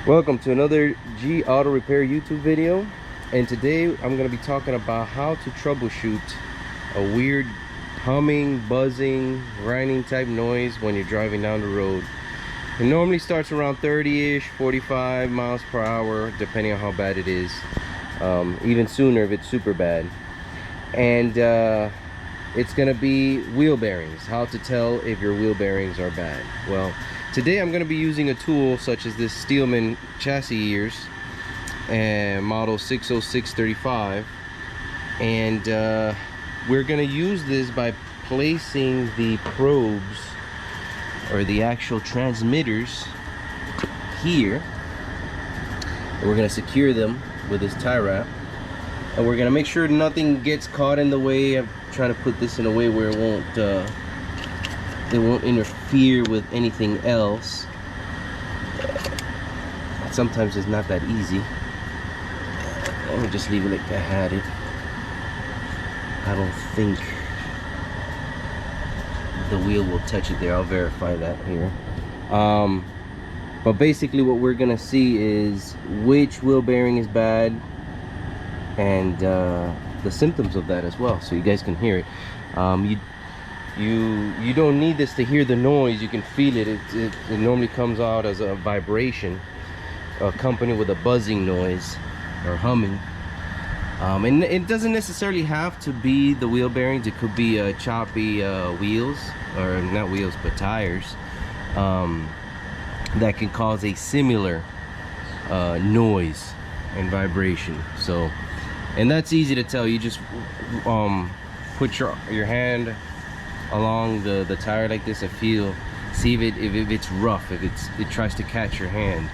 Welcome to another G Auto Repair YouTube video, and today I'm going to be talking about how to troubleshoot a weird humming, buzzing, grinding type noise when you're driving down the road. It normally starts around 30-ish, 45 miles per hour, depending on how bad it is. Even sooner if it's super bad. And it's going to be wheel bearings. How to tell if your wheel bearings are bad. Well, today I'm going to be using a tool such as this Steelman chassis ears and model 60635, and we're going to use this by placing the probes or the actual transmitters here, and we're going to secure them with this tie wrap, and we're going to make sure nothing gets caught in the way. I'm trying to put this in a way where it won't interfere with anything else. Sometimes it's not that easy. Let me just leave it like I had it. I don't think the wheel will touch it there. I'll verify that here. But basically what we're gonna see is which wheel bearing is bad, and the symptoms of that as well, so you guys can hear it. You don't need this to hear the noise. You can feel it. It normally comes out as a vibration accompanied with a buzzing noise or humming. And it doesn't necessarily have to be the wheel bearings. It could be choppy wheels, or not wheels but tires, that can cause a similar noise and vibration. So, and that's easy to tell. You just put your hand along the tire like this and see if it's rough, if it tries to catch your hand.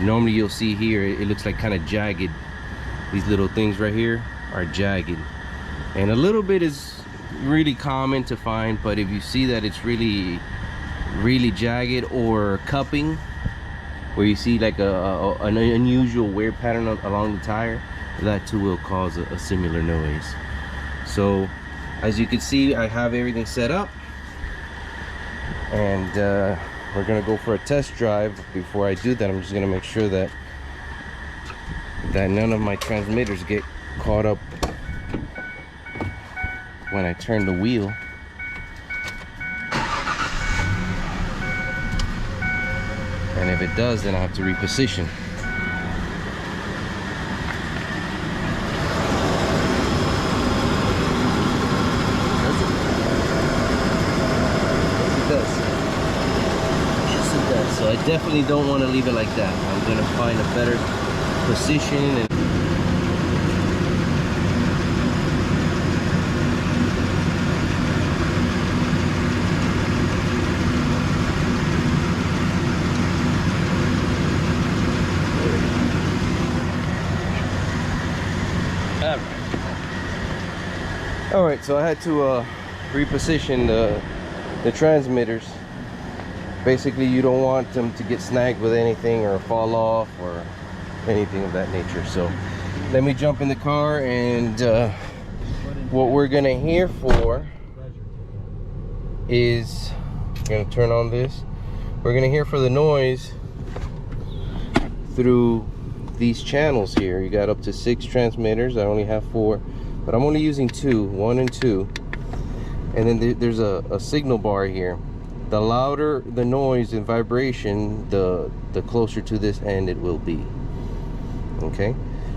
Normally you'll see here it looks like kind of jagged. These little things right here are jagged, and a little bit is really common to find, but if you see that it's really jagged or cupping, where you see like an unusual wear pattern along the tire, that too will cause a similar noise. So as you can see, I have everything set up, and we're gonna go for a test drive. Before I do that, I'm just gonna make sure that none of my transmitters get caught up when I turn the wheel. And if it does, then I have to reposition. So I definitely don't want to leave it like that. I'm going to find a better position. And all right, so I had to reposition the transmitters. Basically, you don't want them to get snagged with anything or fall off or anything of that nature. So let me jump in the car, and what we're gonna hear for is, I'm gonna turn on this. We're gonna hear for the noise through these channels here. You got up to 6 transmitters. I only have 4, but I'm only using 2, 1 and 2. And then there's a signal bar here. The louder the noise and vibration, the closer to this end it will be. Okay,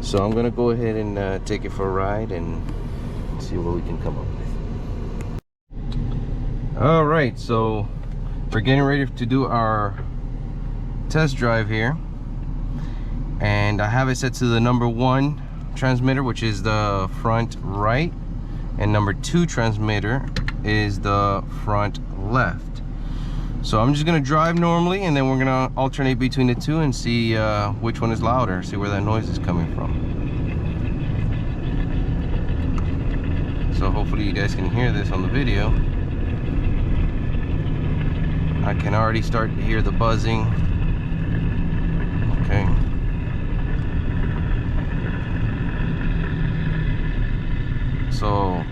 so I'm gonna go ahead and take it for a ride and see what we can come up with. All right, so we're getting ready to do our test drive here, and I have it set to the number 1 transmitter, which is the front right, and number 2 transmitter is the front left. So I'm just gonna drive normally, and then we're gonna alternate between the two and see which one is louder, see where that noise is coming from. So hopefully you guys can hear this on the video. I can already start to hear the buzzing. Okay. So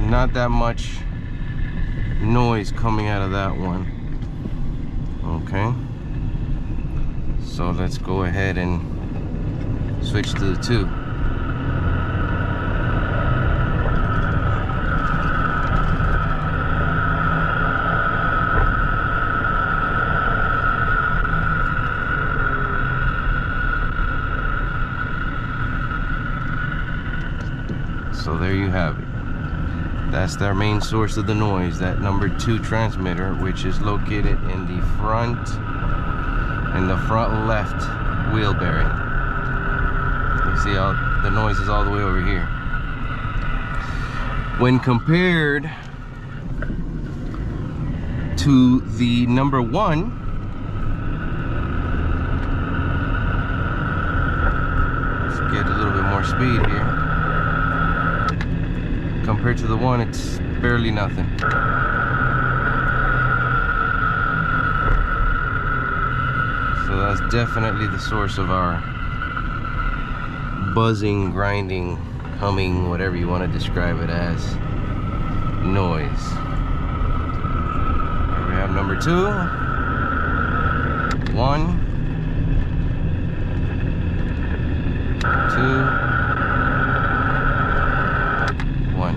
not that much noise coming out of that one. Okay, So let's go ahead and switch to the 2. So there you have it. That's their main source of the noise, that number 2 transmitter, which is located in the front left wheel bearing. You see all the noise is all the way over here. When compared to the number 1, let's get a little bit more speed here. Compared to the 1, it's barely nothing. So that's definitely the source of our buzzing, grinding, humming, whatever you want to describe it as, noise. Here we have number 2, 1, 2, 1.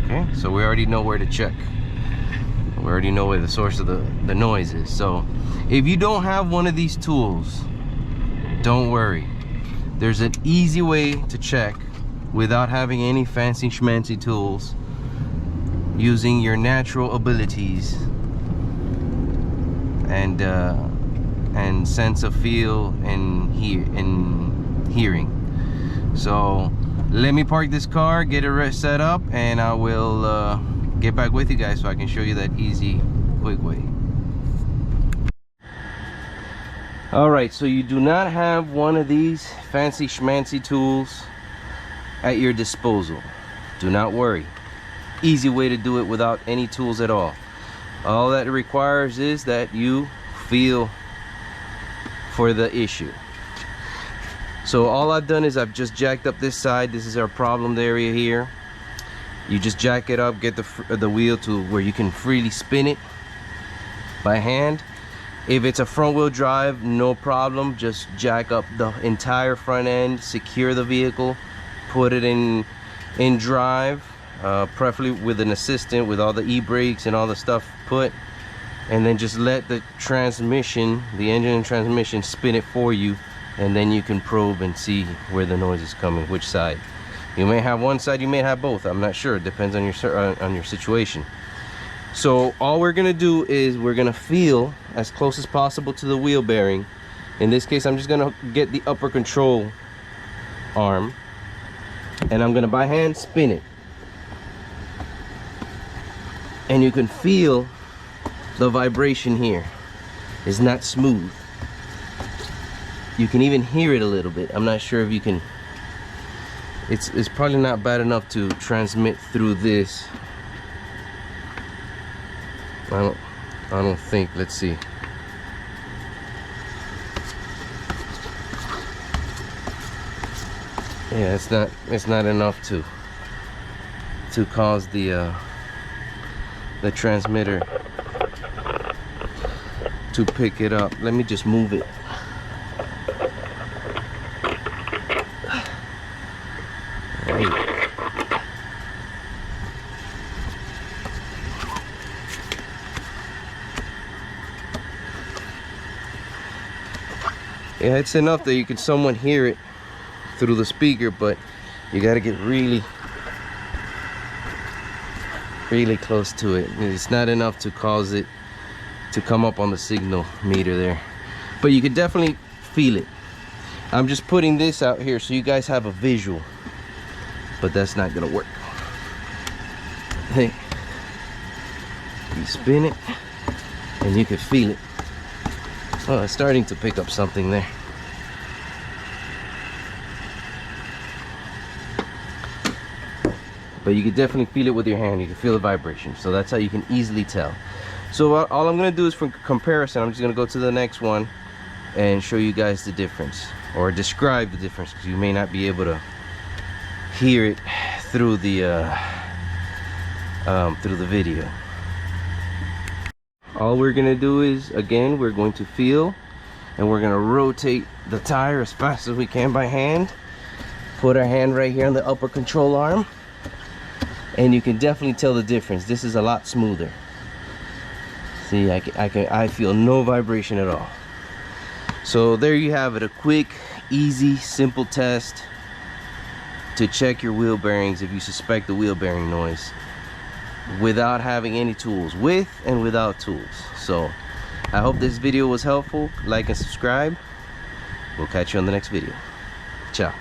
Okay, so we already know where to check. We already know where the source of the noise is. So if you don't have one of these tools, don't worry. There's an easy way to check without having any fancy schmancy tools, using your natural abilities and sense of feel and hearing. So let me park this car, get it set up, and I will get back with you guys so I can show you that easy, quick way. Alright, so you do not have one of these fancy schmancy tools at your disposal. Do not worry. Easy way to do it without any tools at all. All that it requires is that you feel for the issue. So all I've done is I've just jacked up this side. This is our problem area here. You just jack it up, get the wheel to where you can freely spin it by hand. If it's a front wheel drive, no problem. Just jack up the entire front end, secure the vehicle, put it in drive, preferably with an assistant, with all the e-brakes and all the stuff put, and then just let the transmission, the engine and transmission, spin it for you, and then you can probe and see where the noise is coming, which side. You may have one side, you may have both. I'm not sure. It depends on your situation. So all we're gonna do is we're gonna feel as close as possible to the wheel bearing. In this case, I'm just gonna get the upper control arm, and I'm gonna by hand spin it. And you can feel the vibration here. It's not smooth. You can even hear it a little bit. I'm not sure if you can. It's probably not bad enough to transmit through this. I don't think. Let's see. Yeah, it's not enough to cause the transmitter to pick it up. Let me just move it. Yeah, it's enough that you can somewhat hear it through the speaker, but you got to get really close to it. It's not enough to cause it to come up on the signal meter there, but you can definitely feel it. I'm just putting this out here so you guys have a visual, but that's not gonna work. Hey, you spin it and you can feel it. Oh, it's starting to pick up something there. But you can definitely feel it with your hand. You can feel the vibration. So that's how you can easily tell. So all I'm going to do is, for comparison, I'm just going to go to the next one and show you guys the difference, or describe the difference, because you may not be able to hear it through the video. All we're gonna do is, again, we're going to feel and we're gonna rotate the tire as fast as we can by hand. Put our hand right here on the upper control arm, and you can definitely tell the difference. This is a lot smoother. See, I feel no vibration at all. So there you have it, a quick, easy, simple test to check your wheel bearings if you suspect the wheel bearing noise, without having any tools, with and without tools. So I hope this video was helpful. Like and subscribe. We'll catch you on the next video. Ciao.